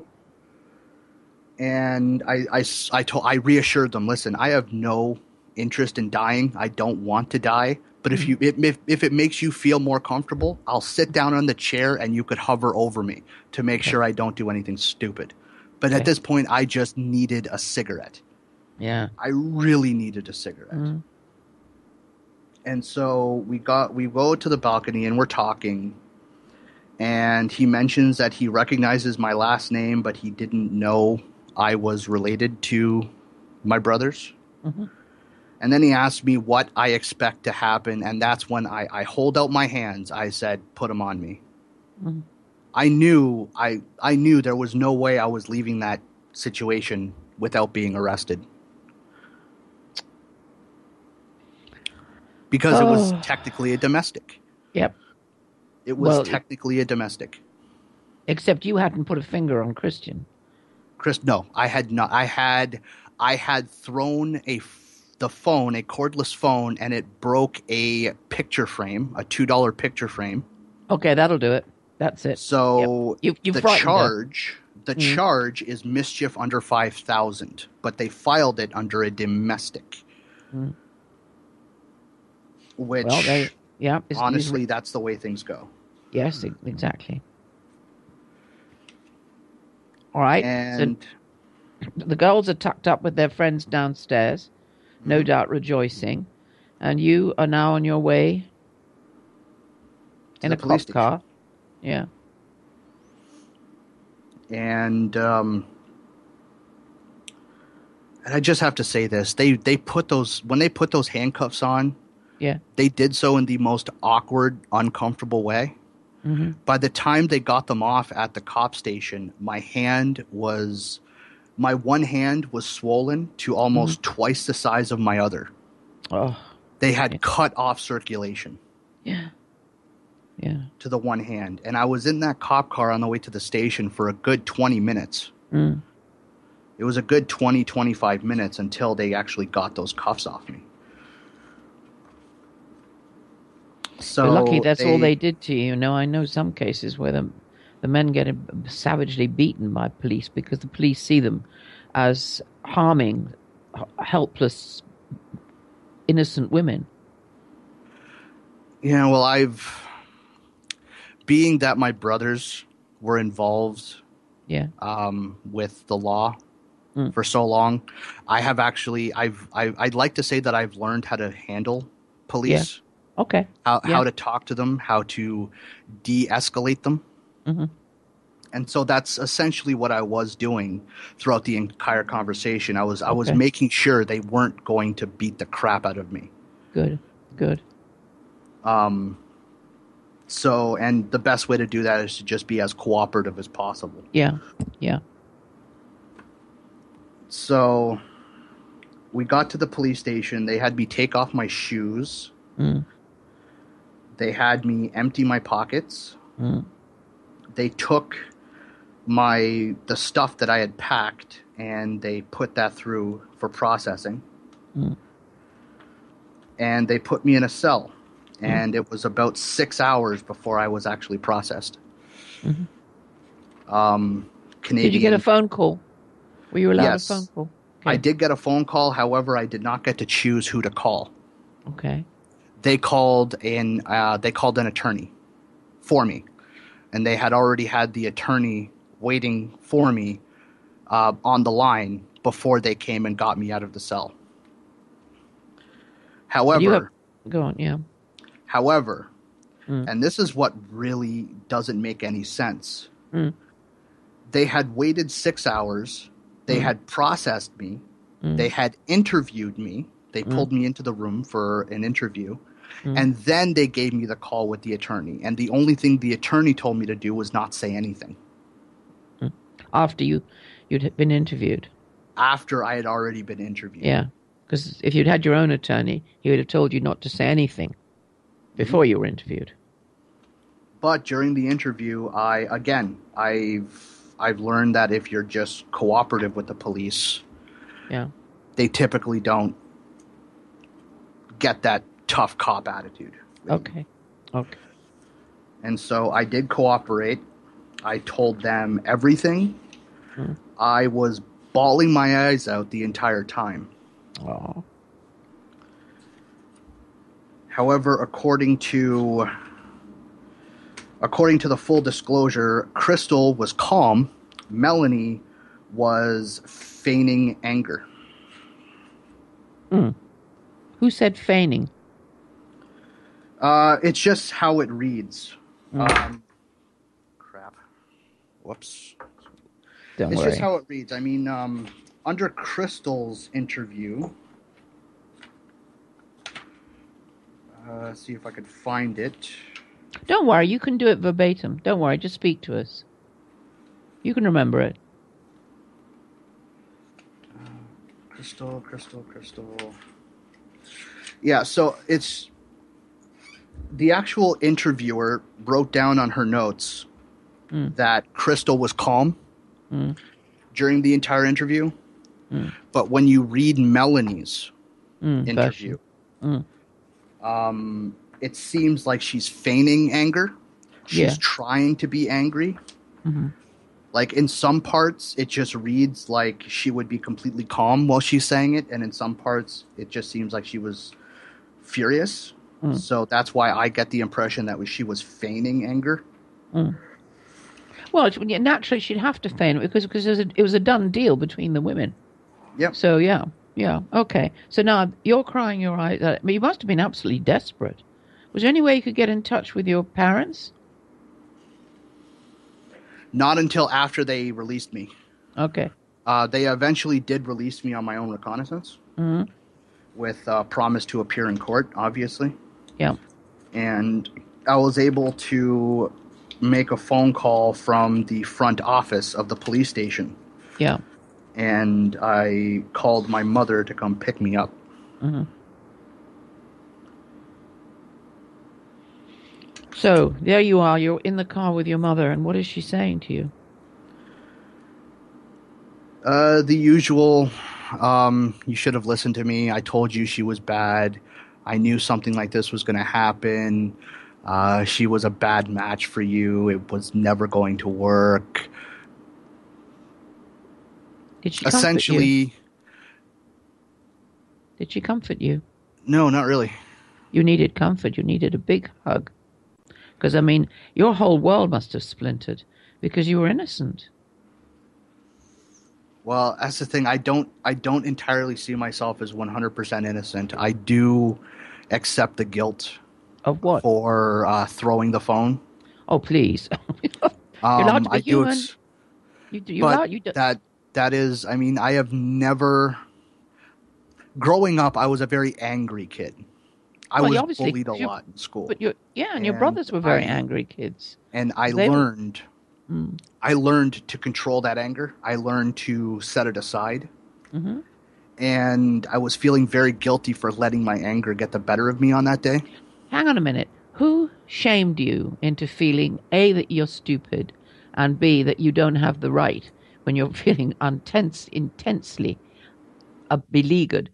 And I reassured them, listen, I have no interest in dying. I don't want to die. But if it makes you feel more comfortable, I'll sit down on the chair and you could hover over me to make sure I don't do anything stupid. But at this point, I just needed a cigarette. Yeah. I really needed a cigarette. And so we go to the balcony and we're talking. And he mentions that he recognizes my last name, but he didn't know I was related to my brothers. And then he asked me what I expect to happen, and that's when I hold out my hands. I said, put them on me. I knew there was no way I was leaving that situation without being arrested. Because it was technically a domestic. Yep. It was technically a domestic. Except you hadn't put a finger on Christian. No, I had not. I had thrown the phone, a cordless phone, and it broke a picture frame, a $2 picture frame. Okay, that'll do it. That's it. So the charge is mischief under 5,000, but they filed it under a domestic. Which, honestly, that's the way things go. Yes, exactly. All right. And so the girls are tucked up with their friends downstairs, no doubt rejoicing, and you are now on your way in a cop car. Yeah. And I just have to say this: they put those handcuffs on. Yeah. They did so in the most awkward, uncomfortable way. By the time they got them off at the cop station, my one hand was swollen to almost twice the size of my other. Oh. They had cut off circulation. Yeah. To the one hand. And I was in that cop car on the way to the station for a good 20 minutes. It was a good 20, 25 minutes until they actually got those cuffs off me. So you're lucky that's all they did to you. You know, I know some cases where the men get savagely beaten by police because the police see them as harming helpless, innocent women. Yeah, well, being that my brothers were involved Yeah. with the law for so long, I'd like to say that I've learned how to handle police. Yeah. Okay. How to talk to them, how to de-escalate them. Mm-hmm. And so that's essentially what I was doing throughout the entire conversation. I was making sure they weren't going to beat the crap out of me. Good. So, and the best way to do that is to just be as cooperative as possible. Yeah. So we got to the police station. They had me take off my shoes. They had me empty my pockets. They took the stuff that I had packed and they put that through for processing. And they put me in a cell. And it was about 6 hours before I was actually processed. Canadian. Did you get a phone call? Were you allowed a phone call? Okay. I did get a phone call. However, I did not get to choose who to call. Okay. They called an attorney for me, and they had already had the attorney waiting for me on the line before they came and got me out of the cell. However, go on, yeah. However, and this is what really doesn't make any sense. They had waited 6 hours. They had processed me. They had interviewed me. They pulled me into the room for an interview. And then they gave me the call with the attorney. And the only thing the attorney told me to do was not say anything. After you'd been interviewed? After I had already been interviewed. Yeah, because if you'd had your own attorney, he would have told you not to say anything before you were interviewed. But during the interview, I've learned that if you're just cooperative with the police, they typically don't get that tough cop attitude. Okay. And so I did cooperate. I told them everything. I was bawling my eyes out the entire time. Oh. However, according to the full disclosure, Crystal was calm. Melanie was feigning anger. Who said feigning? It's just how it reads. Crap. Whoops. Don't it's worry. Just how it reads. I mean, under Crystal's interview, see if I could find it. Don't worry, you can do it verbatim. Don't worry, just speak to us. You can remember it. Crystal. Yeah, so it's the actual interviewer wrote down on her notes that Crystal was calm during the entire interview. But when you read Melanie's interview, it seems like she's feigning anger. She's trying to be angry. Like in some parts, it just reads like she would be completely calm while she's saying it. And in some parts, it just seems like she was furious. So that's why I get the impression that she was feigning anger. Well, naturally, she'd have to feign it because it was a done deal between the women. Yep. So, yeah. Okay. So now you're crying your eyes out. But you must have been absolutely desperate. Was there any way you could get in touch with your parents? Not until after they released me. Okay. They eventually did release me on my own reconnaissance. With promise to appear in court, obviously. Yeah. And I was able to make a phone call from the front office of the police station. Yeah. And I called my mother to come pick me up. So, there you are. You're in the car with your mother, and what is she saying to you? The usual, you should have listened to me. I told you she was bad. I knew something like this was going to happen. She was a bad match for you. It was never going to work. Did she comfort you? Did she comfort you? No, not really. You needed comfort. You needed a big hug. Because, I mean, your whole world must have splintered because you were innocent. Well, that's the thing. I don't entirely see myself as 100% innocent. I do accept the guilt Of what? for throwing the phone. Oh, please. You're allowed to be I do, human. You're but allowed. that is. I mean, I have never. Growing up, I was a very angry kid. I was bullied a lot in school. But and your brothers were very angry kids. And I learned to control that anger. I learned to set it aside. Mm-hmm. And I was feeling very guilty for letting my anger get the better of me on that day. Hang on a minute. Who shamed you into feeling, A, that you're stupid, and B, that you don't have the right when you're feeling intensely beleaguered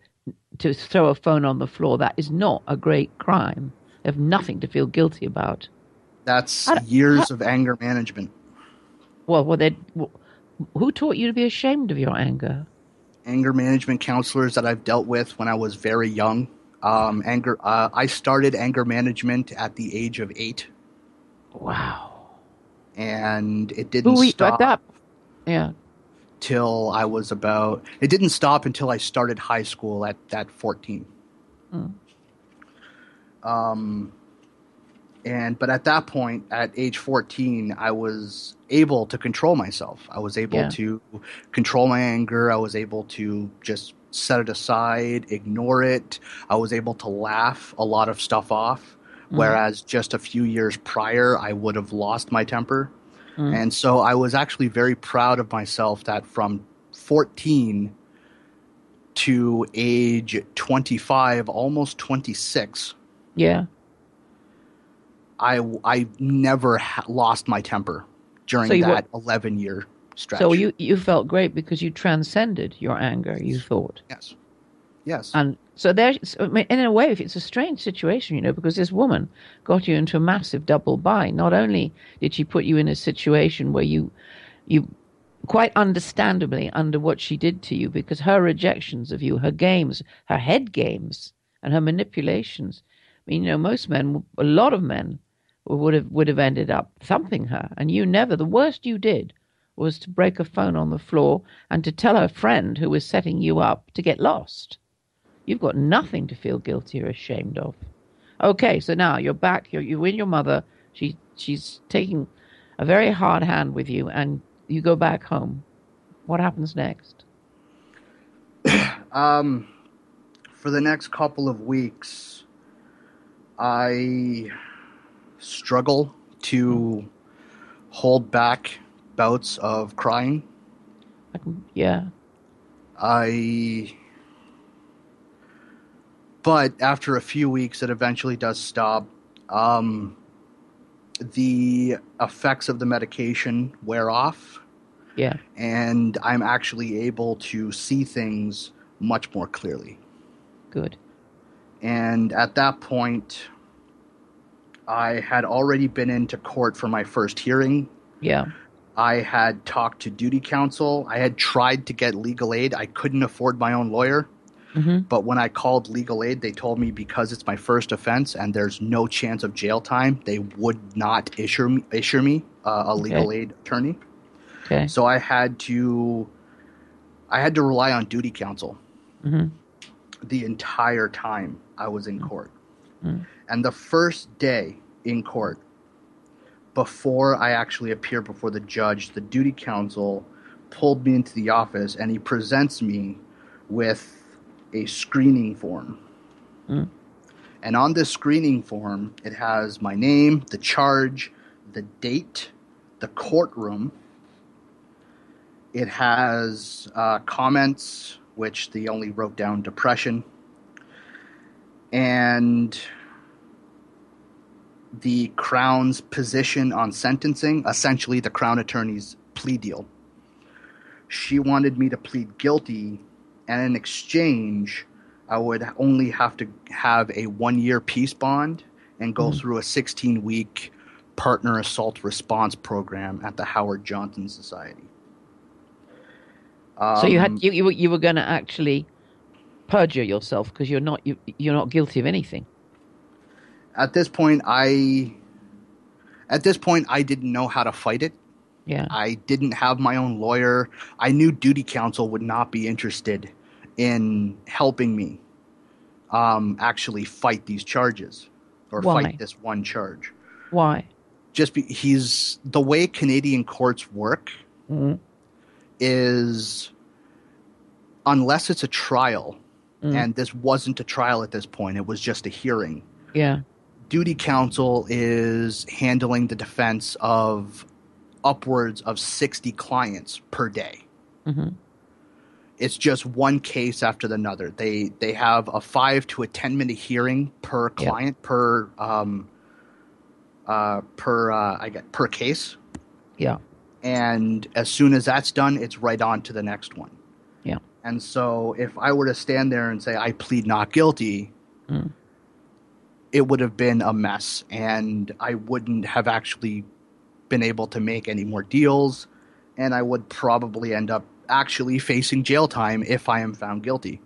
to throw a phone on the floor? That is not a great crime. You have nothing to feel guilty about. That's years of anger management. Who taught you to be ashamed of your anger? Anger management counselors that I've dealt with when I was very young. I started anger management at the age of 8. Wow. And it didn't stop. Yeah. Till I was about. It didn't stop until I started high school at 14. But at that point, at age 14, I was able to control myself. I was able to control my anger. I was able to just set it aside, ignore it. I was able to laugh a lot of stuff off, whereas just a few years prior, I would have lost my temper. And so I was actually very proud of myself that from 14 to age 25, almost 26, I never lost my temper during that 11-year stretch. So you felt great because you transcended your anger, you thought. Yes. And so in a way, it's a strange situation, because this woman got you into a massive double bind. Not only did she put you in a situation where you quite understandably under what she did to you, because her rejections of you, her games, her head games, and her manipulations. I mean, a lot of men would have ended up thumping her, and you never. The worst you did was to break a phone on the floor and to tell her friend who was setting you up to get lost. You've got nothing to feel guilty or ashamed of. Okay, so now you're back. You're with your mother. She's taking a very hard hand with you, and you go back home. What happens next? For the next couple of weeks, I struggle to hold back bouts of crying. But after a few weeks, it eventually does stop. The effects of the medication wear off. Yeah. And I'm actually able to see things much more clearly. Good. And at that point, I had already been into court for my first hearing. Yeah. I had talked to duty counsel. I had tried to get legal aid. I couldn't afford my own lawyer. But when I called legal aid, they told me because it's my first offense and there's no chance of jail time, they would not issue me a legal aid attorney. Okay. So I had to rely on duty counsel the entire time I was in court. And the first day in court, before I actually appear before the judge, the duty counsel pulled me into the office and he presents me with a screening form. And on this screening form, it has my name, the charge, the date, the courtroom. It has comments, which they only wrote down depression, and the Crown's position on sentencing, essentially the Crown Attorney's plea deal. She wanted me to plead guilty, and in exchange, I would only have to have a 1-year peace bond and go through a 16-week partner assault response program at the Howard Johnson Society. So you were going to actually perjure yourself because you're not guilty of anything. At this point, I At this point, I didn't know how to fight it. Yeah. I didn't have my own lawyer. I knew duty counsel would not be interested in helping me actually fight these charges or Why? fight this one charge. Why? He's the way Canadian courts work is, unless it's a trial, and this wasn't a trial at this point, it was just a hearing. Yeah. Duty counsel is handling the defense of upwards of 60 clients per day. Mm-hmm. It's just one case after another. They have a 5 to a 10-minute hearing per client per case. Yeah. And as soon as that's done, it's right on to the next one. Yeah. And so if I were to stand there and say I plead not guilty, it would have been a mess, and I wouldn't have actually been able to make any more deals, and I would probably end up actually facing jail time if I am found guilty.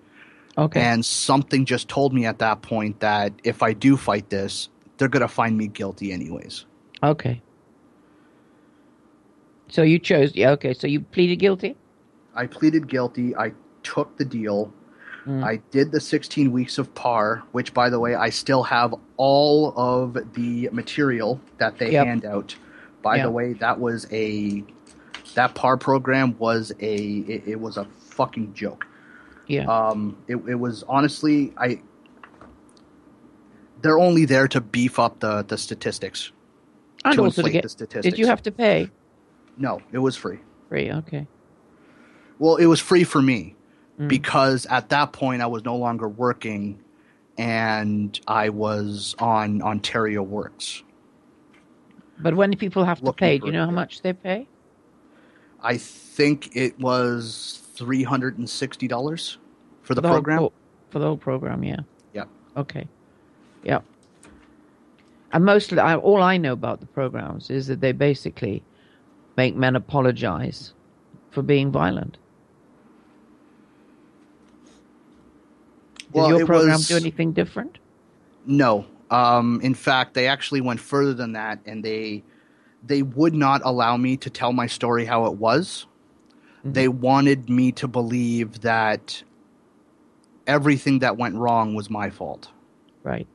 Okay. And something just told me at that point that if I do fight this, they're going to find me guilty anyways. Okay. So you chose, so you pleaded guilty? I pleaded guilty. I took the deal. I did the 16 weeks of PAR, which, by the way, I still have all of the material that they hand out. By the way, that PAR program was it was a fucking joke. Yeah. It was honestly, they're only there to beef up the statistics. And to also inflate the statistics. Did you have to pay? No, it was free. Free, okay. Well, it was free for me because at that point I was no longer working and I was on Ontario Works. But when people have to pay, do you know how much they pay? I think it was $360 for the program. For the whole program, yeah. Yeah. Okay. Yeah. And mostly, all I know about the programs is that they basically make men apologize for being violent. Did your program do anything different? No. In fact, they actually went further than that, and they would not allow me to tell my story how it was. They wanted me to believe that everything that went wrong was my fault. Right.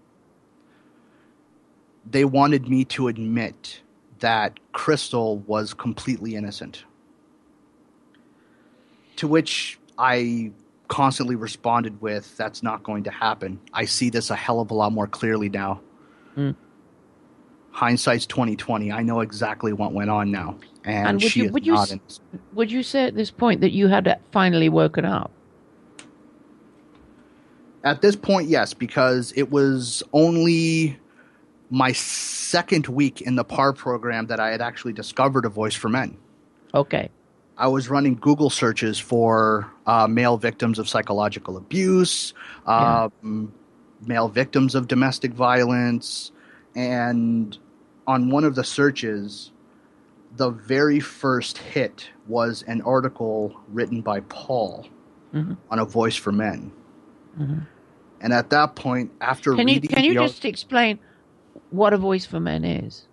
They wanted me to admit that Crystal was completely innocent. To which I constantly responded with, that's not going to happen. I see this a hell of a lot more clearly now. Hindsight's 20/20. I know exactly what went on now. And she is not innocent. Would you say at this point that you had finally woken up? At this point, yes, because it was only my second week in the PAR program that I had actually discovered A Voice for Men. Okay. I was running Google searches for male victims of psychological abuse, male victims of domestic violence, and on one of the searches, the very first hit was an article written by Paul on A Voice for Men. And at that point, after reading... Can you just explain what A Voice for Men is?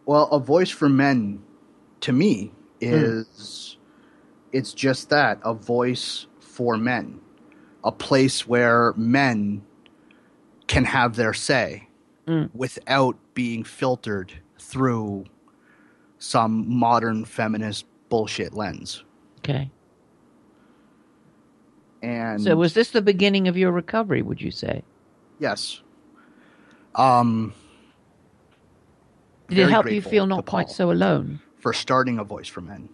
Well, A Voice for Men, to me, is... It's just that, a voice for men. A place where men can have their say without being filtered through some modern feminist bullshit lens. Okay. And so was this the beginning of your recovery, would you say? Yes. Did it help you feel not quite so alone? For starting A Voice for Men.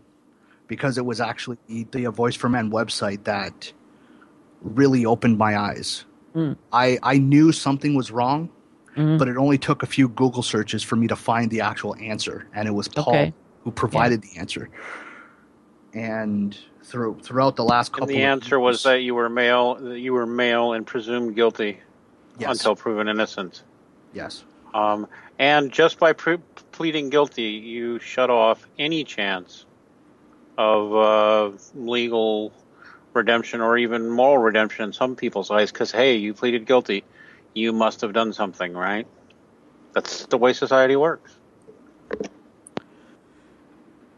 Because it was actually the A Voice for Men website that really opened my eyes. I knew something was wrong, but it only took a few Google searches for me to find the actual answer. And it was Paul who provided the answer. And throughout the last couple of years... And the answer was that you were male and presumed guilty until proven innocent. Yes. And just by pleading guilty, you shut off any chance of legal redemption or even moral redemption in some people's eyes because, hey, you pleaded guilty. You must have done something, right? That's the way society works.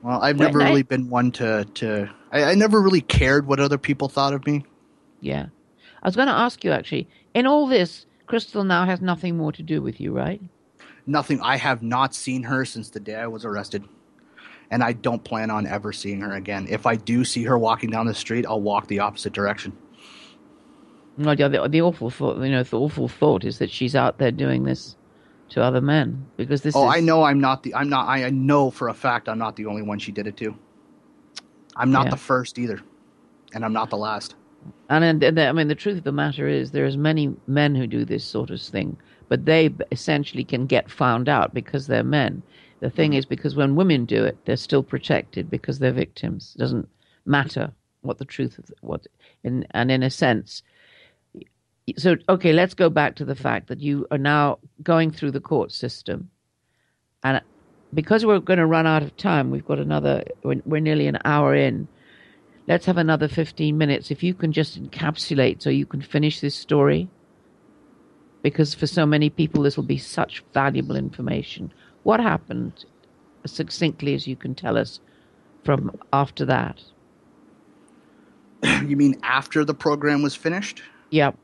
Well, I've never really been one to I never really cared what other people thought of me. Yeah. I was going to ask you, actually, in all this, Crystal now has nothing more to do with you, right? Nothing. I have not seen her since the day I was arrested. And I don't plan on ever seeing her again. If I do see her walking down the street, I'll walk the opposite direction. Well, yeah, the awful thought, the awful thought is that she's out there doing this to other men, because this is... I know I know for a fact I'm not the only one she did it to. I'm not the first either. And I'm not the last. And I mean, the truth of the matter is there's many men who do this sort of thing, but they essentially can get found out because they're men. The thing is, because when women do it, they're still protected because they're victims. It doesn't matter what the truth of in a sense. So, okay, let's go back to the fact that you are now going through the court system. And because we're going to run out of time, we're nearly an hour in. Let's have another 15 minutes. If you can just encapsulate so you can finish this story, because for so many people this will be such valuable information. What happened, as succinctly as you can tell us, from after that? You mean after the program was finished? Yep.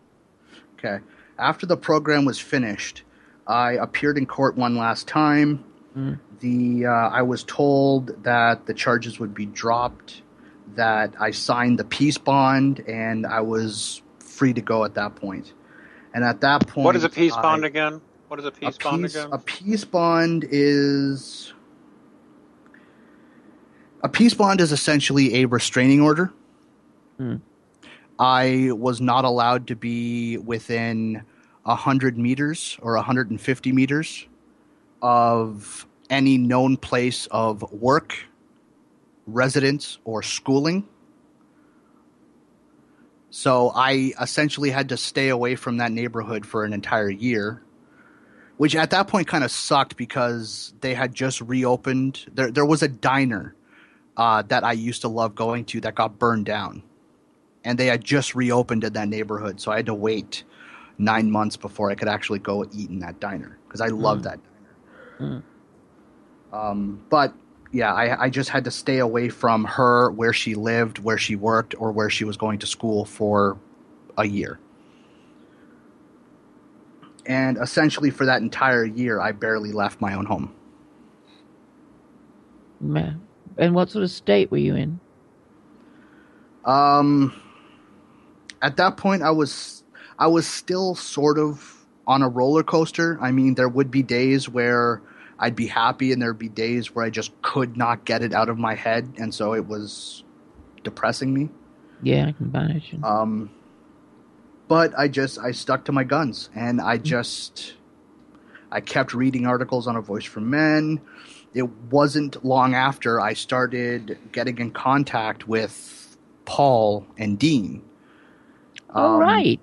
Okay. After the program was finished, I appeared in court one last time. I was told that the charges would be dropped, that I signed the peace bond, and I was free to go at that point. And at that point... What is a peace bond again? What is a peace bond again? A peace bond is... A peace bond is essentially a restraining order. I was not allowed to be within 100 meters or 150 meters of any known place of work, residence, or schooling. So I essentially had to stay away from that neighborhood for an entire year, which at that point kind of sucked because they had just reopened. There was a diner that I used to love going to that got burned down. And they had just reopened in that neighborhood, so I had to wait 9 months before I could actually go eat in that diner because I love that diner. But yeah, I just had to stay away from her, where she lived, where she worked, or where she was going to school for a year. And essentially for that entire year, I barely left my own home. And what sort of state were you in? At that point, I was still sort of on a roller coaster. I mean, there would be days where I'd be happy, and there'd be days where I just could not get it out of my head, and so it was depressing me. Yeah, I can imagine. But I stuck to my guns, and I kept reading articles on A Voice for Men. It wasn't long after I started getting in contact with Paul and Dean. Oh, right.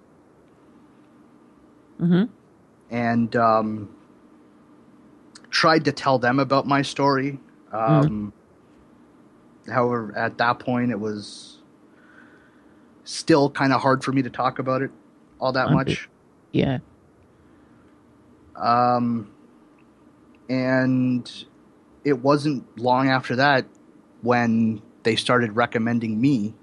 And tried to tell them about my story. However, at that point, it was still kind of hard for me to talk about it all that much. Yeah. And it wasn't long after that when they started recommending me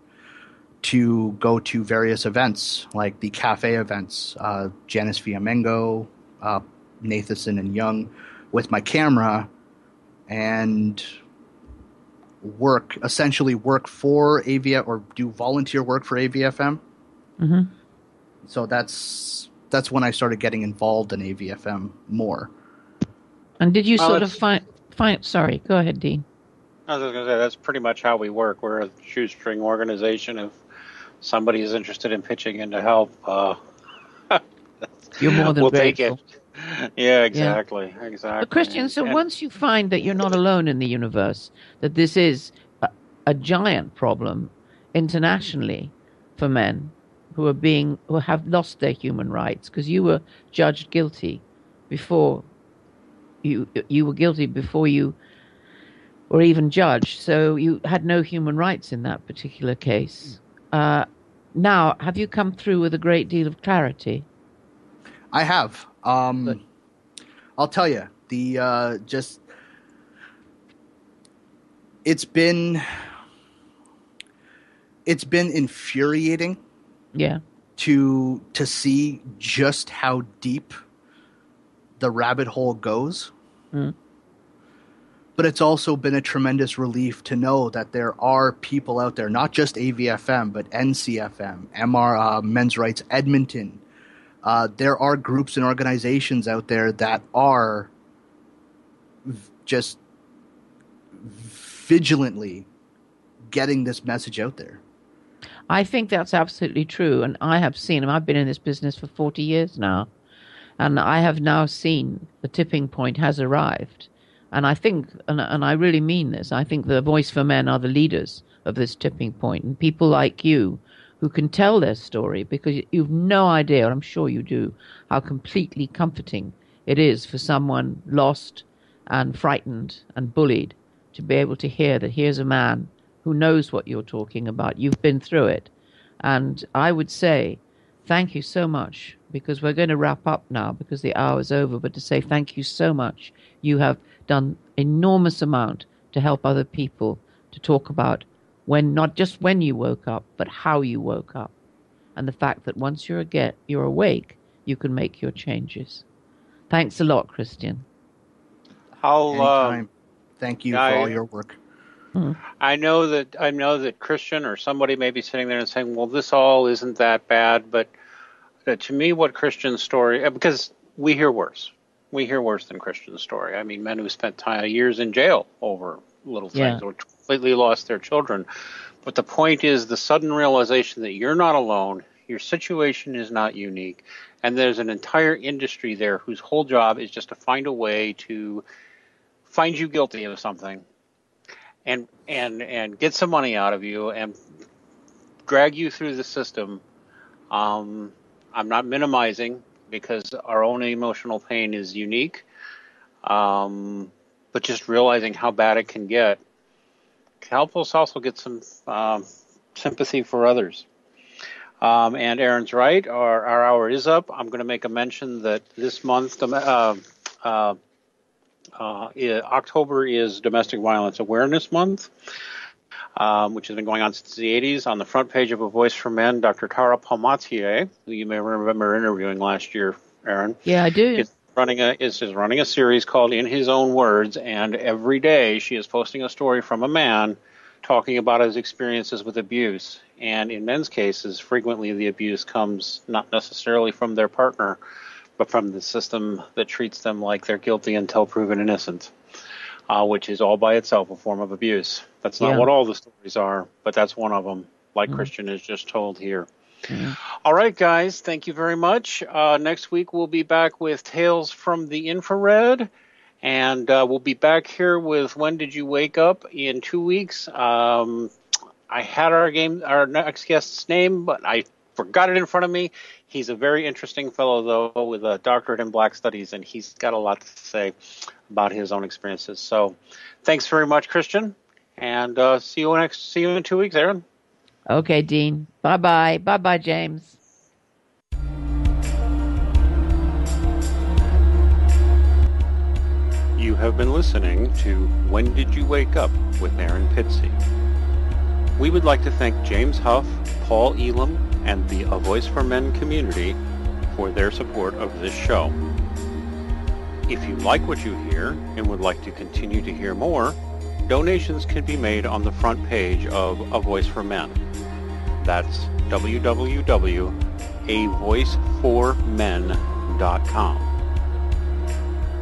to go to various events, like the cafe events, Janice Fiamengo, Nathanson and Young, with my camera, and essentially work for AVF, or do volunteer work for AVFM. So that's when I started getting involved in AVFM more. And did you sort of find? Sorry, go ahead, Dean. I was going to say, that's pretty much how we work. We're a shoestring organization. If somebody is interested in pitching in to help, you're more than we'll grateful. take it. Yeah, exactly. But Christian, so once you find that you're not alone in the universe, that this is a giant problem internationally for men who have lost their human rights, because you were judged guilty before you were guilty before you were even judged, so you had no human rights in that particular case. Now, have you come through with a great deal of clarity? I have. I'll tell you, it's been infuriating. Yeah. To see just how deep the rabbit hole goes. Mm. But it's also been a tremendous relief to know that there are people out there, not just AVFM, but NCFM, Men's Rights Edmonton. There are groups and organizations out there that are just vigilantly getting this message out there. I think that's absolutely true. And I have seen, I've been in this business for 40 years now, and I have now seen the tipping point has arrived. And I think, and I really mean this, I think the Voice for Men are the leaders of this tipping point, and people like you who can tell their story, because you've no idea, and I'm sure you do, how completely comforting it is for someone lost and frightened and bullied to be able to hear that here's a man who knows what you're talking about. You've been through it. And I would say thank you so much, because we're going to wrap up now because the hour is over, but to say thank you so much. You have done enormous amount to help other people to talk about when, not just when you woke up, but how you woke up. And the fact that once you're awake, you can make your changes. Thanks a lot, Christian. Anytime. Thank you for all your work. I know that Christian or somebody may be sitting there and saying, well, this all isn't that bad. But to me, what Christian's story, because we hear worse. We hear worse than Christian's story. I mean, men who spent years in jail over little things or completely lost their children. But the point is the sudden realization that you're not alone. Your situation is not unique. And there's an entire industry there whose whole job is just to find a way to find you guilty of something. And get some money out of you and drag you through the system. I'm not minimizing, because our own emotional pain is unique. But just realizing how bad it can get help us also get some sympathy for others. And Erin's right. Our hour is up. I'm going to make a mention that this month, October is Domestic Violence Awareness Month, which has been going on since the 80s. On the front page of A Voice for Men, Dr. Tara Palmatier, who you may remember interviewing last year, Erin. Yeah, I do. Is running a series called In His Own Words, and every day she is posting a story from a man talking about his experiences with abuse. And in men's cases, frequently the abuse comes not necessarily from their partner, but from the system that treats them like they're guilty until proven innocent, which is all by itself a form of abuse. That's not what all the stories are, but that's one of them, like Christian has just told here. All right, guys, thank you very much. Next week we'll be back with Tales from the Infrared, and we'll be back here with When Did You Wake Up in 2 weeks. I had our next guest's name, but I forgot it in front of me. He's a very interesting fellow, though, with a doctorate in Black Studies, and he's got a lot to say about his own experiences. So thanks very much, Christian, and see you in 2 weeks, Erin. Okay, Dean. Bye-bye. Bye-bye, James. You have been listening to When Did You Wake Up with Erin Pizzey. We would like to thank James Huff, Paul Elam, and the A Voice for Men community for their support of this show. If you like what you hear and would like to continue to hear more, donations can be made on the front page of A Voice for Men. That's www.avoiceformen.com.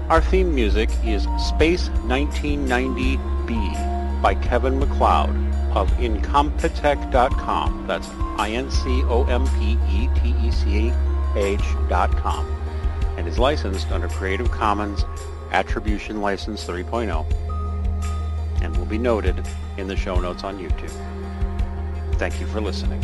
Our theme music is Space 1990B by Kevin MacLeod of Incompetech.com. That's INCOMPETECH.com. And is licensed under Creative Commons Attribution License 3.0. And will be noted in the show notes on YouTube. Thank you for listening.